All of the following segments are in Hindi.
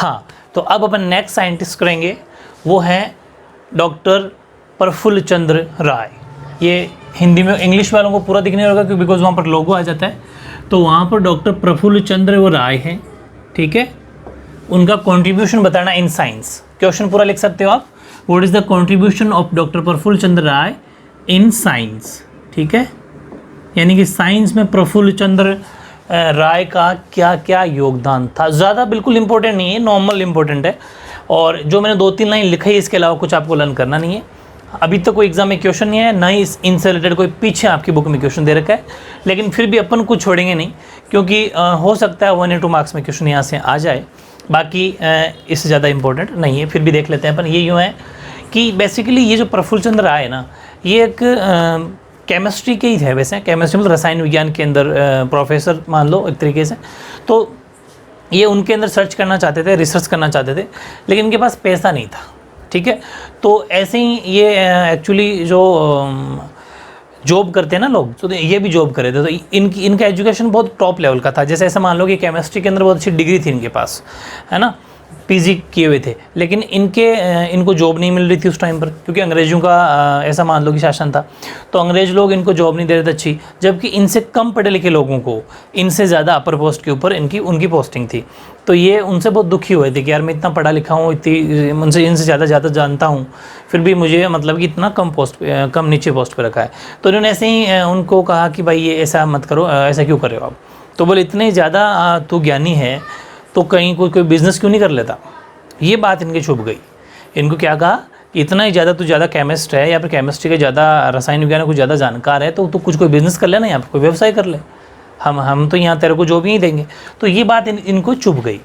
हाँ, तो अब अपन नेक्स्ट साइंटिस्ट करेंगे, वो हैं डॉक्टर प्रफुल्ल चंद्र राय। ये हिंदी में, इंग्लिश वालों को पूरा दिखने होगा क्योंकि बिकॉज वहाँ पर लोगो आ जाता है, तो वहाँ पर डॉक्टर प्रफुल्ल चंद्र वो राय हैं, ठीक है। उनका कंट्रीब्यूशन बताना इन साइंस, क्वेश्चन पूरा लिख सकते हो आप। What is the contribution of doctor Prafulla Chandra Ray in science, ठीक है। यानी कि साइंस में प्रफुल्ल चंद्र राय का क्या क्या योगदान था। ज़्यादा बिल्कुल इंपॉर्टेंट नहीं है, नॉर्मल इंपॉर्टेंट है। और जो मैंने 2-3 लाइन लिखा है, इसके अलावा कुछ आपको लर्न करना नहीं है। अभी तक कोई एग्जाम में क्वेश्चन नहीं है, ना ही इनसे रिलेटेड कोई पीछे आपकी बुक में क्वेश्चन दे रखा है, लेकिन फिर भी अपन कुछ छोड़ेंगे नहीं, क्योंकि हो सकता है 1 या 2 मार्क्स में क्वेश्चन यहाँ से आ जाए। बाकी इससे ज़्यादा इंपॉर्टेंट नहीं है, फिर भी देख लेते हैं अपन। ये यूँ है कि बेसिकली ये जो प्रफुल्ल चंद्र राय है ना, ये एक केमिस्ट्री के ही है। वैसे केमिस्ट्री मतलब रसायन विज्ञान के अंदर प्रोफेसर मान लो एक तरीके से। तो ये उनके अंदर सर्च करना चाहते थे, रिसर्च करना चाहते थे, लेकिन इनके पास पैसा नहीं था, ठीक है। तो ऐसे ही ये एक्चुअली जो जॉब करते हैं ना लोग, तो ये भी जॉब करे थे। तो इनका एजुकेशन बहुत टॉप लेवल का था। जैसे ऐसा मान लो कि केमिस्ट्री के अंदर बहुत अच्छी डिग्री थी इनके पास, है ना, पीजी किए हुए थे, लेकिन इनको जॉब नहीं मिल रही थी उस टाइम पर, क्योंकि अंग्रेज़ों का ऐसा मान लो कि शासन था। तो अंग्रेज़ लोग इनको जॉब नहीं दे रहे थे अच्छी, जबकि इनसे कम पढ़े लिखे लोगों को इनसे ज़्यादा अपर पोस्ट के ऊपर उनकी पोस्टिंग थी। तो ये उनसे बहुत दुखी हुए थे कि यार मैं इतना पढ़ा लिखा हूँ, इतनी इनसे ज़्यादा जानता हूँ, फिर भी मुझे मतलब कि इतना कम नीचे पोस्ट पर रखा है। तो इन्होंने ऐसे ही उनको कहा कि भाई ये ऐसा मत करो, ऐसा क्यों कर रहे हो आप। तो बोले इतने ज़्यादा तू ज्ञानी है तो कहीं कोई बिज़नेस क्यों नहीं कर लेता। ये बात इनके छुप गई। इनको क्या कहा कि इतना ही ज़्यादा तू ज़्यादा केमिस्ट है, या फिर केमिस्ट्री के ज़्यादा रसायन विज्ञान को ज़्यादा जानकार है, तो तू कुछ कोई बिज़नेस कर लेना, यहाँ पर कोई व्यवसाय कर ले, हम तो यहाँ तेरे को जॉब ही नहीं देंगे। तो ये बात इनको चुभ गई,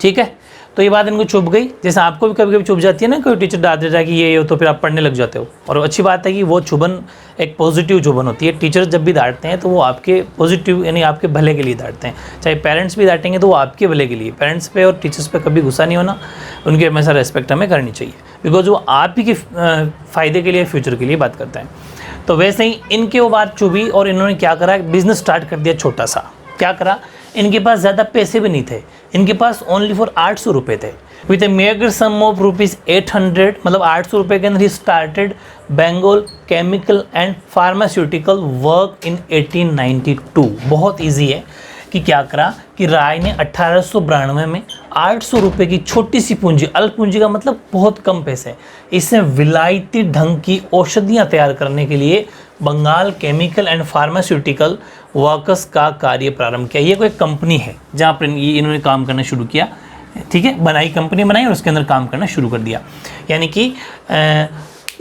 ठीक है। तो ये बात इनको चुभ गई, जैसे आपको भी कभी कभी चुभ जाती है ना, कोई टीचर डांट देता है कि ये हो, तो फिर आप पढ़ने लग जाते हो। और अच्छी बात है कि वो चुभन एक पॉजिटिव चुभन होती है। टीचर जब भी डांटते हैं तो वो आपके पॉजिटिव यानी आपके भले के लिए डांटते हैं। चाहे पेरेंट्स भी डांटेंगे तो वो आपके भले के लिए। पेरेंट्स पे और टीचर्स पे कभी गुस्सा नहीं होना, उनके हमेशा रेस्पेक्ट हमें करनी चाहिए, बिकॉज वो आप ही के फ़ायदे के लिए, फ्यूचर के लिए बात करते हैं। तो वैसे ही इनके वो बात चुभी और इन्होंने क्या करा, बिज़नेस स्टार्ट कर दिया छोटा सा। क्या करा, इनके पास ज़्यादा पैसे भी नहीं थे, इनके पास ओनली फॉर 800 रुपये थे। With a meagre sum of ₹800, मतलब 800 रुपये के अंदर ही started Bengal chemical and pharmaceutical work in 1892। बहुत ईजी है कि क्या करा कि राय ने 1892 में 800 रुपये की छोटी सी पूंजी, अल्प पूंजी का मतलब बहुत कम पैसे, इससे विलायती ढंग की औषधियाँ तैयार करने के लिए Bengal chemical and pharmaceutical workers का कार्य प्रारंभ किया। ये कोई कंपनी है जहाँ पर इन्होंने काम करना शुरू किया, ठीक है। कंपनी बनाई और उसके अंदर काम करना शुरू कर दिया। यानी कि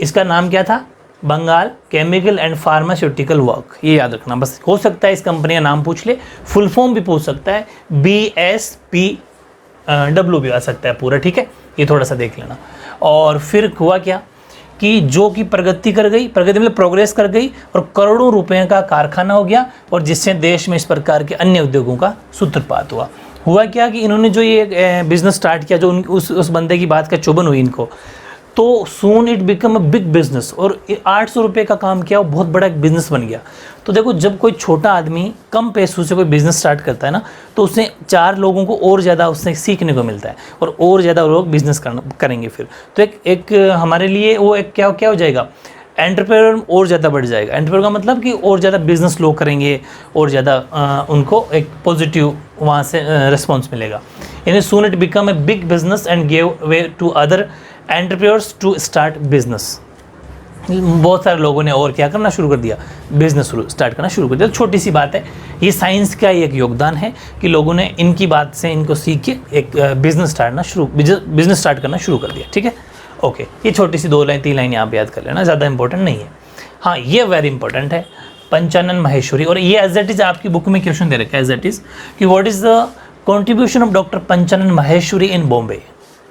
इसका नाम क्या था, Bengal chemical and pharmaceutical work. ये याद रखना बस। हो सकता है इस कंपनी का नाम पूछ ले, फुल फॉर्म भी पूछ सकता है, BSPW भी आ सकता है पूरा, ठीक है। ये थोड़ा सा देख लेना। और फिर हुआ क्या कि जो कि प्रगति मतलब प्रोग्रेस कर गई और करोड़ों रुपए का कारखाना हो गया, और जिससे देश में इस प्रकार के अन्य उद्योगों का सूत्रपात हुआ क्या कि इन्होंने जो ये बिज़नेस स्टार्ट किया, जो उस बंदे की बात का चुभन हुई इनको, तो सून it become a big business. और 800 रुपये का काम किया, वो बहुत बड़ा एक बिज़नेस बन गया। तो देखो, जब कोई छोटा आदमी कम पैसों से कोई बिज़नेस स्टार्ट करता है ना, तो उससे 4 लोगों को और ज़्यादा उससे सीखने को मिलता है, और ज़्यादा लोग बिज़नेस करेंगे फिर। तो एक हमारे लिए वो एक क्या हो जाएगा, एंटरप्रेन्योर और ज़्यादा बढ़ जाएगा। एंटरप्रेन्योर का मतलब कि और ज़्यादा बिजनेस लोग करेंगे, और ज़्यादा उनको एक पॉजिटिव वहाँ से रिस्पॉन्स मिलेगा। यानी soon it become a big business and give way to other entrepreneurs to start business. बहुत सारे लोगों ने और क्या करना शुरू कर दिया, बिजनेस स्टार्ट करना शुरू कर दिया। छोटी सी बात है, ये साइंस का एक योगदान है कि लोगों ने इनकी बात से इनको सीख के एक बिजनेस स्टार्ट करना शुरू कर दिया, ठीक है। ओके, ये छोटी सी 2-3 लाइन आप याद कर लेना, ज़्यादा इंपॉर्टेंट नहीं है। हाँ, ये वेरी इंपॉर्टेंट है, पंचानन माहेश्वरी। और ये एज इट इज़ आपकी बुक में क्वेश्चन दे रखा है एज इट इज़ कि what is the contribution of doctor Panchanan Maheshwari in Bombay.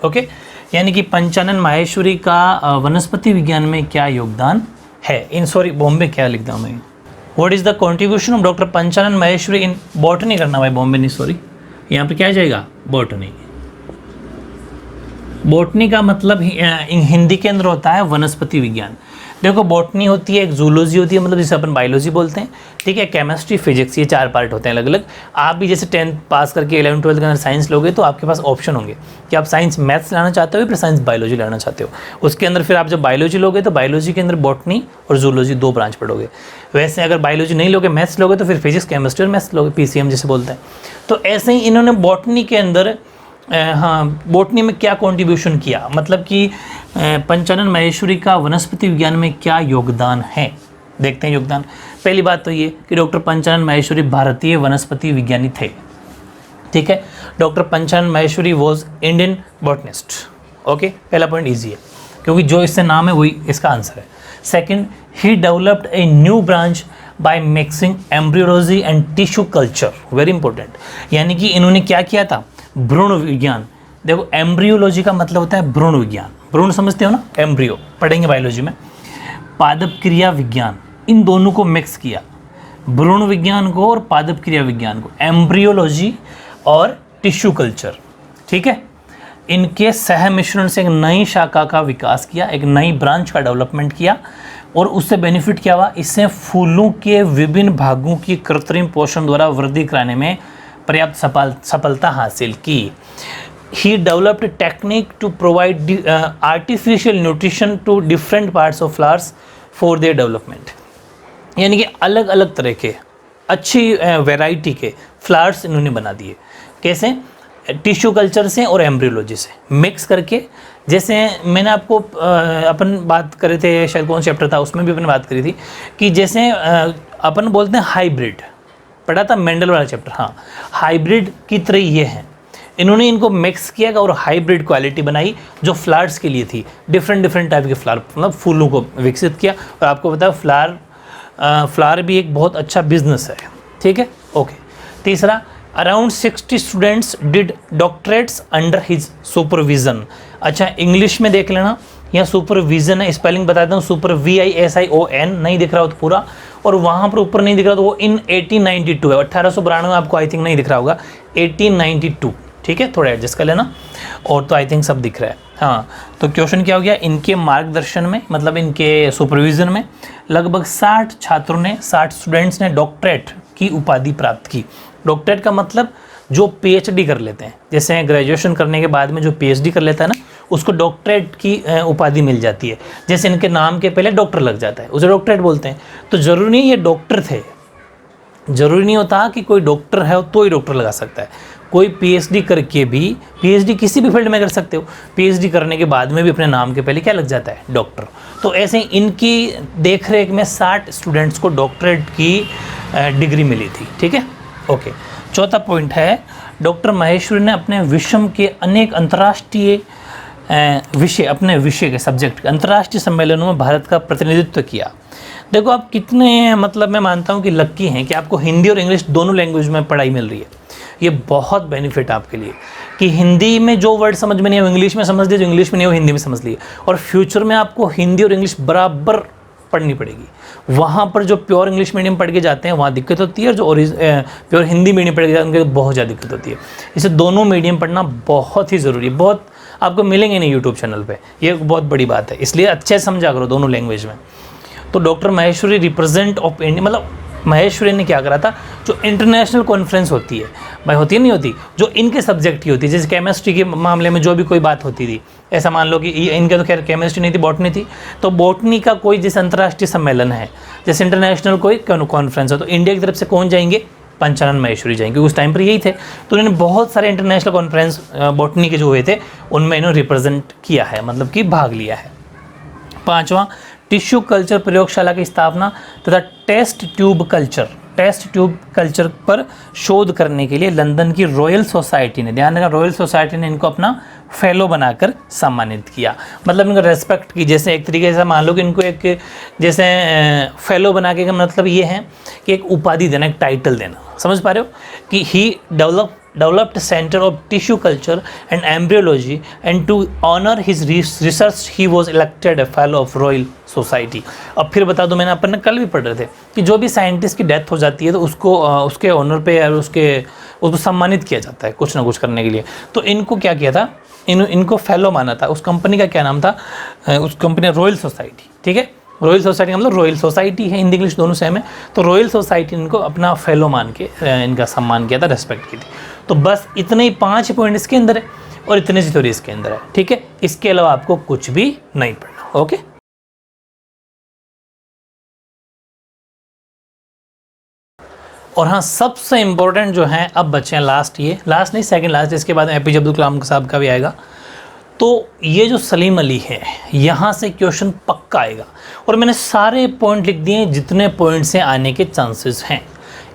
Okay, यानी कि पंचानन माहेश्वरी का वनस्पति विज्ञान में क्या योगदान है। बॉम्बे क्या लिखता हूँ मैं, what is the contribution of doctor Panchanan Maheshwari in botany करना भाई, बॉम्बे नहीं, यहाँ पे क्या आ जाएगा, बॉटनी। बॉटनी का मतलब हिंदी के अंदर होता है वनस्पति विज्ञान। देखो बॉटनी होती है, एक जूलॉजी होती है मतलब जिसे अपन बायोलॉजी बोलते हैं, ठीक है, केमिस्ट्री, फिजिक्स, ये 4 पार्ट होते हैं अलग अलग। आप भी जैसे 10th पास करके 11th 12th के अंदर साइंस लोगे तो आपके पास ऑप्शन होंगे कि आप साइंस मैथ्स लाना चाहते हो या फिर साइंस बायोलॉजी लाना चाहते हो। उसके अंदर फिर आप जब बायोलॉजी लोगे तो बायोलॉजी के अंदर बॉटनी और जूलॉजी 2 ब्रांच पढ़ोगे। वैसे अगर बायोलॉजी नहीं लोगे, मैथ्स लोगे तो फिर फिजिक्स, केमिस्ट्री और मैथ्स लोगे, PCM जिसे बोलते हैं। तो ऐसे ही इन्होंने बॉटनी के अंदर बॉटनी में क्या कंट्रीब्यूशन किया, मतलब कि पंचानन माहेश्वरी का वनस्पति विज्ञान में क्या योगदान है, देखते हैं योगदान। पहली बात तो ये कि डॉक्टर पंचानन माहेश्वरी भारतीय वनस्पति विज्ञानी थे, ठीक है। Doctor Panchanan Maheshwari was Indian botanist, okay. पहला पॉइंट ईजी है क्योंकि जो इससे नाम है वही इसका आंसर है। Second, he developed a new branch by mixing embryology and tissue culture, very important. यानी कि इन्होंने क्या किया था, भ्रूण विज्ञान। देखो एम्ब्रियोलॉजी का मतलब होता है भ्रूण विज्ञान, भ्रूण समझते हो ना, एम्ब्रियो पढ़ेंगे बायोलॉजी में। पादप क्रिया विज्ञान, इन दोनों को मिक्स किया, भ्रूण विज्ञान को और पादप क्रिया विज्ञान को, एम्ब्रियोलॉजी और टिश्यू कल्चर, ठीक है। इनके सह मिश्रण से एक नई शाखा का विकास किया, एक नई ब्रांच का डेवलपमेंट किया और उससे बेनिफिट क्या हुआ, इससे फूलों के विभिन्न भागों की कृत्रिम पोषण द्वारा वृद्धि कराने में पर्याप्त सफलता हासिल की। He developed a technique to provide artificial nutrition to different parts of flowers for their development। यानी कि अलग अलग तरह के अच्छी वैरायटी के फ्लावर्स इन्होंने बना दिए। कैसे, टिश्यू कल्चर से और एम्ब्रियोलॉजी से मिक्स करके। जैसे मैंने आपको अपन बात करे थे, शायद कौन चैप्टर था उसमें भी अपन बात करी थी कि जैसे अपन बोलते हैं हाइब्रिड, पढ़ा था मेंडल वाला चैप्टर, हाँ, हाइब्रिड की तरह ये है। इन्होंने इनको मिक्स किया और हाइब्रिड क्वालिटी बनाई जो फ्लावर्स के लिए थी, डिफरेंट टाइप के फ्लावर, मतलब फूलों को विकसित किया। और आपको पता है फ्लावर भी एक बहुत अच्छा बिजनेस है, ठीक है, ओके। तीसरा, around 60 students did doctorates under his supervision. अच्छा, इंग्लिश में देख लेना, यहाँ सुपरविजन है, स्पेलिंग बता देता हूँ, सुपर VISION, नहीं दिख रहा हो तो पूरा, और वहाँ पर ऊपर नहीं दिख रहा तो वो इन 1892 है, 1892 आपको आई थिंक नहीं दिख रहा होगा, 1892, ठीक है, थोड़ा एडजस्ट कर लेना। और तो आई थिंक सब दिख रहा है, हाँ। तो क्वेश्चन क्या हो गया, इनके मार्गदर्शन में, मतलब इनके सुपरविजन में लगभग 60 छात्रों ने, 60 स्टूडेंट्स ने डॉक्टरेट की उपाधि प्राप्त की। डॉक्टरेट का मतलब जो PhD कर लेते हैं, जैसे ग्रेजुएशन करने के बाद में जो PhD कर लेता है ना, उसको डॉक्टरेट की उपाधि मिल जाती है। जैसे इनके नाम के पहले डॉक्टर लग जाता है, उसे डॉक्टरेट बोलते हैं। तो ज़रूरी नहीं ये डॉक्टर थे, ज़रूरी नहीं होता कि कोई डॉक्टर है तो ही डॉक्टर लगा सकता है। कोई PhD करके भी, PhD किसी भी फील्ड में कर सकते हो, PhD करने के बाद में भी अपने नाम के पहले क्या लग जाता है, डॉक्टर। तो ऐसे इनकी देखरेख में 60 स्टूडेंट्स को डॉक्टरेट की डिग्री मिली थी, ठीक है, ओके। चौथा पॉइंट है, डॉक्टर माहेश्वरी ने अपने विषय के अनेक अंतर्राष्ट्रीय अपने विषय के सब्जेक्ट अंतर्राष्ट्रीय सम्मेलनों में भारत का प्रतिनिधित्व किया। देखो आप कितने, मतलब मैं मानता हूँ कि लक्की हैं कि आपको हिंदी और इंग्लिश दोनों लैंग्वेज में पढ़ाई मिल रही है। ये बहुत बेनिफिट आपके लिए कि हिंदी में जो वर्ड समझ में नहीं है वो इंग्लिश में समझ लिए, जो इंग्लिश में नहीं हो हिंदी में समझ लिए। और फ्यूचर में आपको हिंदी और इंग्लिश बराबर पढ़नी पड़ेगी। वहाँ पर जो प्योर इंग्लिश मीडियम पढ़ के जाते हैं वहाँ दिक्कत होती है, और जो प्योर हिंदी मीडियम पढ़ के जाते हैं उनके बहुत ज़्यादा दिक्कत होती है। इसे दोनों मीडियम पढ़ना बहुत ही ज़रूरी है, बहुत आपको मिलेंगे नहीं यूट्यूब चैनल पे, ये बहुत बड़ी बात है। इसलिए अच्छे से समझा करो दोनों लैंग्वेज में। तो doctor Maheshwari represent of India, मतलब माहेश्वरी ने क्या करा था, जो इंटरनेशनल कॉन्फ्रेंस होती है भाई, होती है नहीं होती, जो इनके सब्जेक्ट की होती है, जैसे केमिस्ट्री के मामले में जो भी कोई बात होती थी, ऐसा मान लो कि इनके तो खैर केमिस्ट्री नहीं थी, बॉटनी थी, तो बॉटनी का कोई जैसे अंतर्राष्ट्रीय सम्मेलन है, जैसे इंटरनेशनल कोई कॉन्फ्रेंस है, तो इंडिया की तरफ से कौन जाएंगे, पंचानन माहेश्वरी जाएंगे, क्योंकि उस टाइम पर यही थे। तो उन्होंने बहुत सारे इंटरनेशनल कॉन्फ्रेंस बॉटनी के जो हुए थे उनमें इन्होंने रिप्रेजेंट किया है, मतलब कि भाग लिया है। पाँचवां, टिश्यू कल्चर प्रयोगशाला की स्थापना तथा टेस्ट ट्यूब कल्चर पर शोध करने के लिए लंदन की रॉयल सोसाइटी ने, ध्यान रखना, रॉयल सोसाइटी ने इनको अपना फेलो बनाकर सम्मानित किया, मतलब इनको रेस्पेक्ट की। जैसे एक तरीके से मान लो कि इनको एक जैसे फेलो बना के, मतलब ये है कि एक उपाधि देना, एक टाइटल देना, समझ पा रहे हो कि ही developed center of tissue culture and embryology, and to honor his research he was elected a fellow of Royal Society। अब फिर बता दो, मैंने अपन ने कल भी पढ़ रहे थे कि जो भी साइंटिस्ट की डेथ हो जाती है तो उसको उसके ऑनर पे और उसको सम्मानित किया जाता है कुछ ना कुछ करने के लिए। तो इनको क्या किया था, इनको फेलो माना था। उस कंपनी का क्या नाम था, उस कंपनी रॉयल सोसाइटी, ठीक है, रॉयल सोसाइटी मतलब रॉयल सोसाइटी है, हिंदी इंग्लिश दोनों सेम है, तो रॉयल सोसाइटी इनको अपना फेलो मान के इनका सम्मान किया था, रेस्पेक्ट की थी। तो बस इतने ही 5 पॉइंट इसके अंदर है और इतने सी थ्योरी इसके अंदर है, ठीक है। इसके अलावा आपको कुछ भी नहीं पढ़ना, ओके। और हाँ, सबसे इम्पोर्टेंट जो है अब बच्चे हैं लास्ट, ये लास्ट नहीं सेकंड लास्ट, इसके बाद एपीजे अब्दुल कलाम साहब का भी आएगा। तो ये जो सलीम अली है, यहाँ से क्वेश्चन पक्का आएगा और मैंने सारे पॉइंट लिख दिए जितने पॉइंट से आने के चांसेस हैं।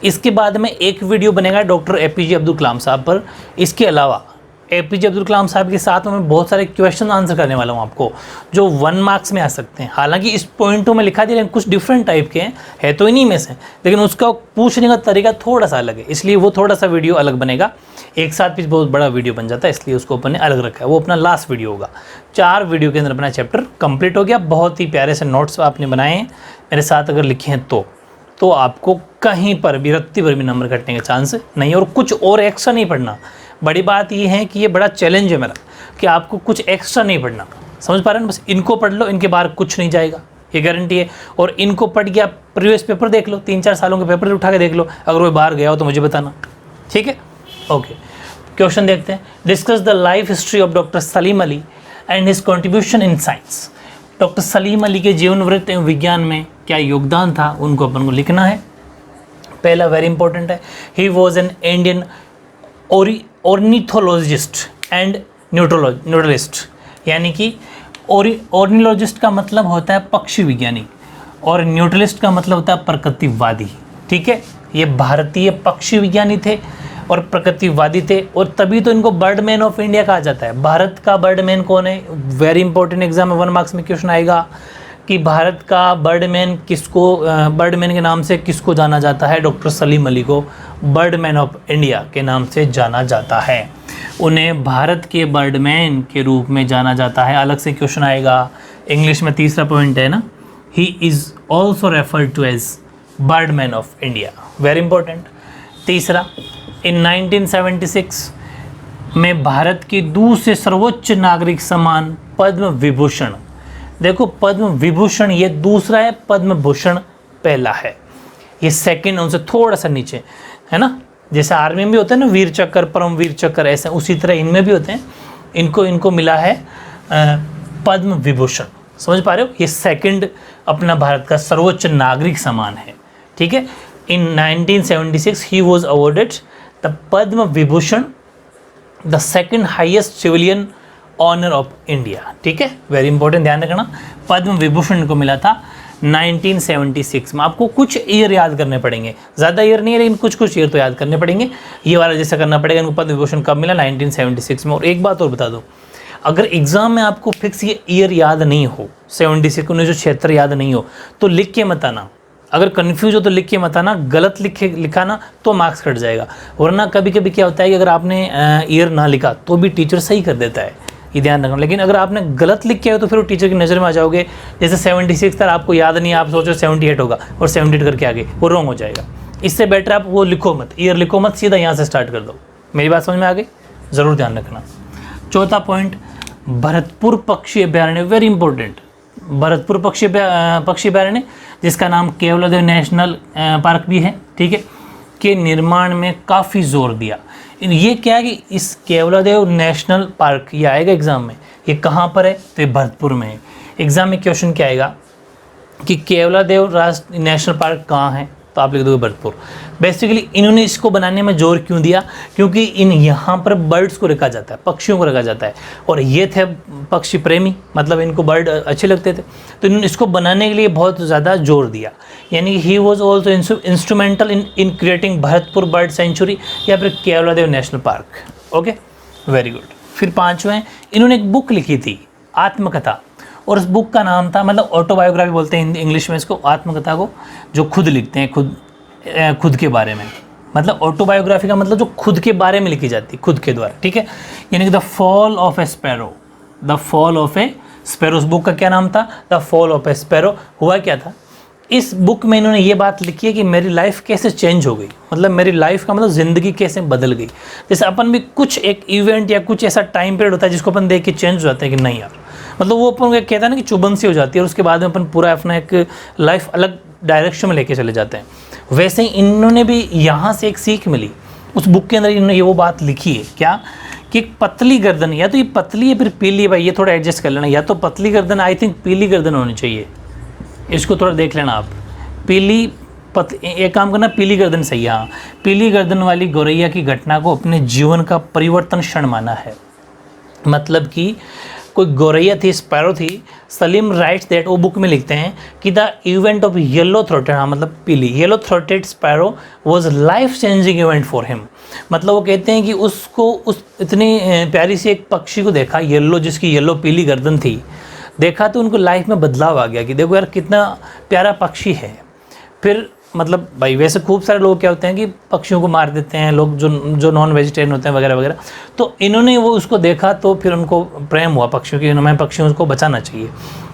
इसके बाद में एक वीडियो बनेगा डॉक्टर एपीजे अब्दुल कलाम साहब पर। इसके अलावा एपीजे अब्दुल कलाम साहब के साथ में मैं बहुत सारे क्वेश्चन आंसर करने वाला हूँ आपको, जो 1 मार्क्स में आ सकते हैं। हालांकि इस पॉइंटों में लिखा दिया, कुछ डिफरेंट टाइप के हैं, है तो इन्हीं में से, लेकिन उसका पूछने का तरीका थोड़ा सा अलग है, इसलिए वो थोड़ा सा वीडियो अलग बनेगा। एक साथ भी बहुत बड़ा वीडियो बन जाता है, इसलिए उसको अपन ने अलग रखा है, वो अपना लास्ट वीडियो होगा। 4 वीडियो के अंदर अपना चैप्टर कंप्लीट हो गया। बहुत ही प्यारे से नोट्स आपने बनाए हैं मेरे साथ, अगर लिखे हैं तो आपको कहीं पर भी रत्ती भर भी नंबर कटने के चांस नहीं है। और कुछ और एक्स्ट्रा नहीं पढ़ना। बड़ी बात ये है कि ये बड़ा चैलेंज है मेरा कि आपको कुछ एक्स्ट्रा नहीं पढ़ना, समझ पा रहे हैं। बस इनको पढ़ लो, इनके बाहर कुछ नहीं जाएगा, ये गारंटी है। और इनको पढ़ के आप प्रीवियस पेपर देख लो, 3-4 सालों के पेपर उठा के देख लो, अगर वो बाहर गया हो तो मुझे बताना, ठीक है। ओके, क्वेश्चन देखते हैं। Discuss the life history of doctor Salim Ali and his contribution in science. Doctor Salim Ali के जीवन वृत्त एवं विज्ञान में क्या योगदान था, उनको अपन को लिखना है। पहला वेरी इंपॉर्टेंट है, he was an Indian ornithologist and naturalist. यानी कि ऑर्निथोलॉजिस्ट का मतलब होता है पक्षी विज्ञानी और न्यूट्रलिस्ट का मतलब होता है प्रकृतिवादी, ठीक है। ये भारतीय पक्षी विज्ञानी थे और प्रकृतिवादी थे, और तभी तो इनको बर्डमैन ऑफ इंडिया कहा जाता है। भारत का बर्डमैन कौन है, वेरी इंपॉर्टेंट एग्जाम में 1 मार्क्स में क्वेश्चन आएगा कि भारत का बर्डमैन किसको, बर्डमैन के नाम से किसको जाना जाता है। डॉक्टर सलीम अली को बर्डमैन ऑफ इंडिया के नाम से जाना जाता है, उन्हें भारत के बर्डमैन के रूप में जाना जाता है। अलग से क्वेश्चन आएगा इंग्लिश में, तीसरा पॉइंट है ना, he is also referred to as birdman of India, very important. तीसरा, इन 1976 में भारत के दूसरे सर्वोच्च नागरिक सम्मान पद्म विभूषण, देखो पद्म विभूषण ये दूसरा है, पद्म भूषण पहला है, ये सेकंड उनसे थोड़ा सा नीचे है ना। जैसे आर्मी में भी होते हैं ना वीर चक्र, परमवीर चक्र, ऐसे उसी तरह इनमें भी होते हैं। इनको मिला है पद्म विभूषण, समझ पा रहे हो। ये सेकंड अपना भारत का सर्वोच्च नागरिक सम्मान है, ठीक है। In 1976 he was awarded the Padma Vibhushan, the second highest civilian honour of India, ठीक है, वेरी इंपॉर्टेंट, ध्यान रखना। पद्म विभूषण को मिला था 1976 में। आपको कुछ ईयर याद करने पड़ेंगे, ज़्यादा ईयर नहीं है लेकिन कुछ ईयर तो याद करने पड़ेंगे। ये वाला जैसा करना पड़ेगा, इनको पद्म विभूषण कब मिला, 1976 में। और एक बात और बता दो, अगर एग्जाम में आपको फिक्स ये ईयर याद नहीं हो, 1976 याद नहीं हो, तो लिख के मत आना। अगर कन्फ्यूज हो तो लिख के मत आना, गलत लिखा ना तो मार्क्स कट जाएगा। वरना कभी कभी क्या होता है कि अगर आपने ईयर ना लिखा तो भी टीचर सही कर देता है, ये ध्यान रखना। लेकिन अगर आपने गलत लिख के आए तो फिर वो टीचर की नज़र में आ जाओगे। जैसे 76 था, आपको याद नहीं है, आप सोचो 78 होगा और 78 करके आगे, वो रॉन्ग हो जाएगा। इससे बेटर आप वो लिखो मत, ईयर लिखो मत, सीधा यहाँ से स्टार्ट कर दो। मेरी बात समझ में आ गई, ज़रूर ध्यान रखना। चौथा पॉइंट, भरतपुर पक्षी अभयारण्य, वेरी इंपॉर्टेंट। भरतपुर पक्षी अभयारण्य, जिसका नाम केवलादेव नेशनल पार्क भी है, ठीक है, के निर्माण में काफ़ी जोर दिया। ये क्या है कि इस केवलादेव नेशनल पार्क, ये आएगा एग्जाम में, ये कहाँ पर है, तो ये भरतपुर में है। एग्जाम में क्वेश्चन क्या आएगा कि केवलादेव राष्ट्रीय नेशनल पार्क कहाँ है, तो आप लिख दोगे भरतपुर। बेसिकली इन्होंने इसको बनाने में जोर क्यों दिया, क्योंकि यहाँ पर बर्ड्स को रखा जाता है, पक्षियों को रखा जाता है, और ये थे पक्षी प्रेमी, मतलब इनको बर्ड अच्छे लगते थे, तो इन्होंने इसको बनाने के लिए बहुत ज़्यादा जोर दिया। यानी he was also instrumental in creating Bharatpur bird sanctuary या फिर Keoladeo national park. Okay, very good. फिर पाँचवें, इन्होंने एक बुक लिखी थी, आत्मकथा, और उस बुक का नाम था, मतलब ऑटोबायोग्राफी बोलते हैं इंग्लिश में इसको, आत्मकथा को, जो खुद लिखते हैं, खुद के बारे में, मतलब ऑटोबायोग्राफी का मतलब जो खुद के बारे में लिखी जाती है, खुद के द्वारा, ठीक है। यानी कि the fall of A sparrow, the fall of A sparrow, उस बुक का क्या नाम था, the fall of A sparrow. हुआ क्या था, इस बुक में इन्होंने ये बात लिखी है कि मेरी लाइफ कैसे चेंज हो गई, मतलब मेरी लाइफ का मतलब ज़िंदगी कैसे बदल गई। जैसे अपन भी कुछ एक इवेंट या कुछ ऐसा टाइम पीरियड होता है जिसको अपन देख के चेंज हो जाते हैं कि नहीं यार, मतलब वो अपन कहता है ना कि चुभन सी हो जाती है और उसके बाद में अपन पूरा अपना एक लाइफ अलग डायरेक्शन में लेके चले जाते हैं। वैसे ही इन्होंने भी यहाँ से एक सीख मिली, उस बुक के अंदर इन्होंने ये वो बात लिखी है क्या कि पतली गर्दन, या तो ये पतली है फिर पीली है, भाई ये थोड़ा एडजस्ट कर लेना, या तो पतली गर्दन, आई थिंक पीली गर्दन होनी चाहिए, इसको थोड़ा देख लेना आप। पीली एक काम करना, पीली गर्दन सही है। हाँ, पीली गर्दन वाली गौरैया की घटना को अपने जीवन का परिवर्तन क्षण माना है। मतलब कि कोई गौरैया थी, स्पैरो थी, सलीम राइट्स दैट, वो बुक में लिखते हैं कि the event of yellow throated, हाँ मतलब पीली, yellow throated sparrow was life changing event for him. मतलब वो कहते हैं कि उसको उस इतनी प्यारी सी एक पक्षी को देखा येलो, जिसकी येलो पीली गर्दन थी, देखा तो उनको लाइफ में बदलाव आ गया कि देखो यार कितना प्यारा पक्षी है। फिर मतलब भाई वैसे खूब सारे लोग क्या होते हैं कि पक्षियों को मार देते हैं लोग, जो नॉन वेजिटेरियन होते हैं वगैरह वगैरह। तो इन्होंने वो उसको देखा तो फिर उनको प्रेम हुआ पक्षियों की, हमें पक्षियों को बचाना चाहिए,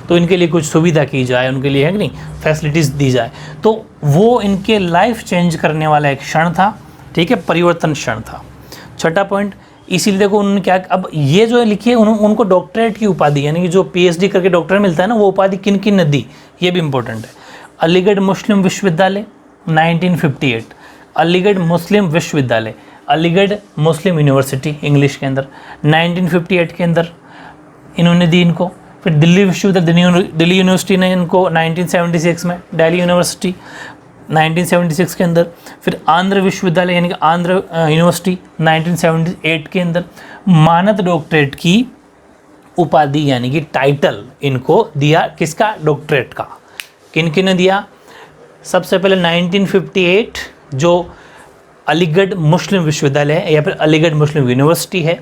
तो इनके लिए कुछ सुविधा की जाए, उनके लिए है कि नहीं फैसिलिटीज़ दी जाए। तो वो इनके लाइफ चेंज करने वाला एक क्षण था, ठीक है, परिवर्तन क्षण था। छठा पॉइंट, इसीलिए देखो उन्होंने क्या, अब ये जो लिखी है उनको डॉक्टरेट की उपाधि, यानी कि जो PhD करके डॉक्टर मिलता है ना, वो उपाधि किन किन ने दी, ये भी इंपॉर्टेंट है। अलीगढ़ मुस्लिम विश्वविद्यालय 1958, अलीगढ़ मुस्लिम विश्वविद्यालय, अलीगढ़ मुस्लिम यूनिवर्सिटी इंग्लिश के अंदर 1958 के अंदर इन्होंने दी इनको। फिर दिल्ली विश्वविद्यालय, दिल्ली यूनिवर्सिटी ने इनको 1976 में, दिल्ली यूनिवर्सिटी 1976 के अंदर। फिर आंध्र विश्वविद्यालय यानी कि आंध्र यूनिवर्सिटी 1978 के अंदर मानद डॉक्टरेट की उपाधि यानी कि टाइटल इनको दिया, किसका, डॉक्टरेट का। किन किन ने दिया, सबसे पहले 1958 जो अलीगढ़ मुस्लिम विश्वविद्यालय है या फिर अलीगढ़ मुस्लिम यूनिवर्सिटी है।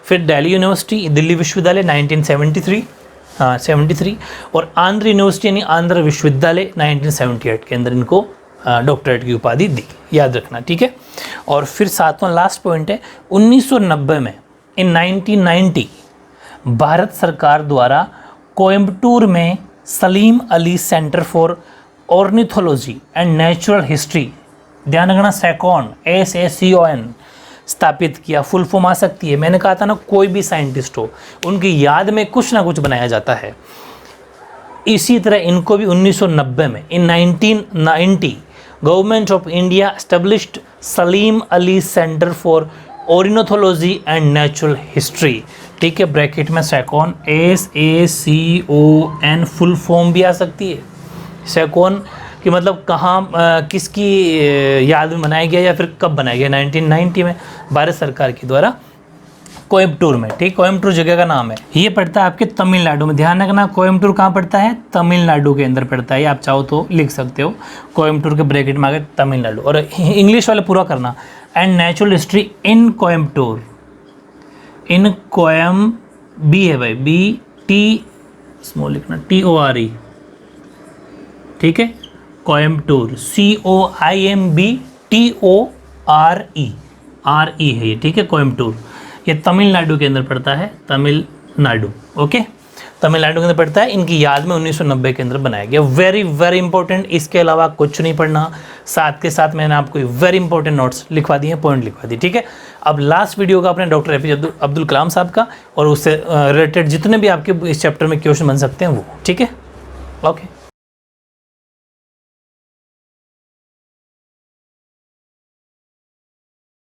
फिर दिल्ली यूनिवर्सिटी, दिल्ली विश्वविद्यालय 1973 और आंध्र यूनिवर्सिटी यानी आंध्र विश्वविद्यालय 1978 के अंदर इनको डॉक्टरेट की उपाधि दी, याद रखना, ठीक है। और फिर सातवां लास्ट पॉइंट है, 1990 में, इन 1990 भारत सरकार द्वारा कोयम्बटूर में Salim Ali centre for ornithology and natural history, ध्यान रखना SACON, SACON स्थापित किया। फुल फॉर्म आ सकती है, मैंने कहा था ना कोई भी साइंटिस्ट हो उनकी याद में कुछ ना कुछ बनाया जाता है। इसी तरह इनको भी 1990 में, इन 1990 government of India established Salim Ali centre for ornithology and natural history, ठीक है, ब्रैकेट में SACON, SACON फुल फॉर्म भी आ सकती है। SACON कि मतलब कहाँ किसकी याद में बनाया गया या फिर कब बनाया गया, 1990 में भारत सरकार के द्वारा कोयम्बटूर में, ठीक, कोयम्बटूर जगह का नाम है। ये पड़ता है आपके तमिलनाडु में, ध्यान रखना कोयम्बटूर कहाँ पड़ता है, तमिलनाडु के अंदर पड़ता है। आप चाहो तो लिख सकते हो कोयम्बटूर के ब्रैकेट में आगे तमिलनाडु, और इंग्लिश वाले पूरा करना, and natural history in Coimbatore, in Coimbatore है भाई, BT स्मॉल लिखना, TORE, ठीक है, कोयम्बटूर COIMBTORE है ये, ठीक है, कोयम्बटूर। ये तमिलनाडु के अंदर पड़ता है, तमिलनाडु, ओके, तमिलनाडु के अंदर पड़ता है। इनकी याद में 1990 के अंदर बनाया गया। वेरी वेरी इंपॉर्टेंट, इसके अलावा कुछ नहीं पढ़ना। साथ के साथ मैंने आपको वेरी इंपॉर्टेंट नोट्स लिखवा दिए, पॉइंट लिखवा दी, ठीक है। अब लास्ट वीडियो का अपने डॉक्टर APJ अब्दुल कलाम साहब का, और उससे रिलेटेड जितने भी आपके इस चैप्टर में क्वेश्चन बन सकते हैं वो, ठीक है, ओके।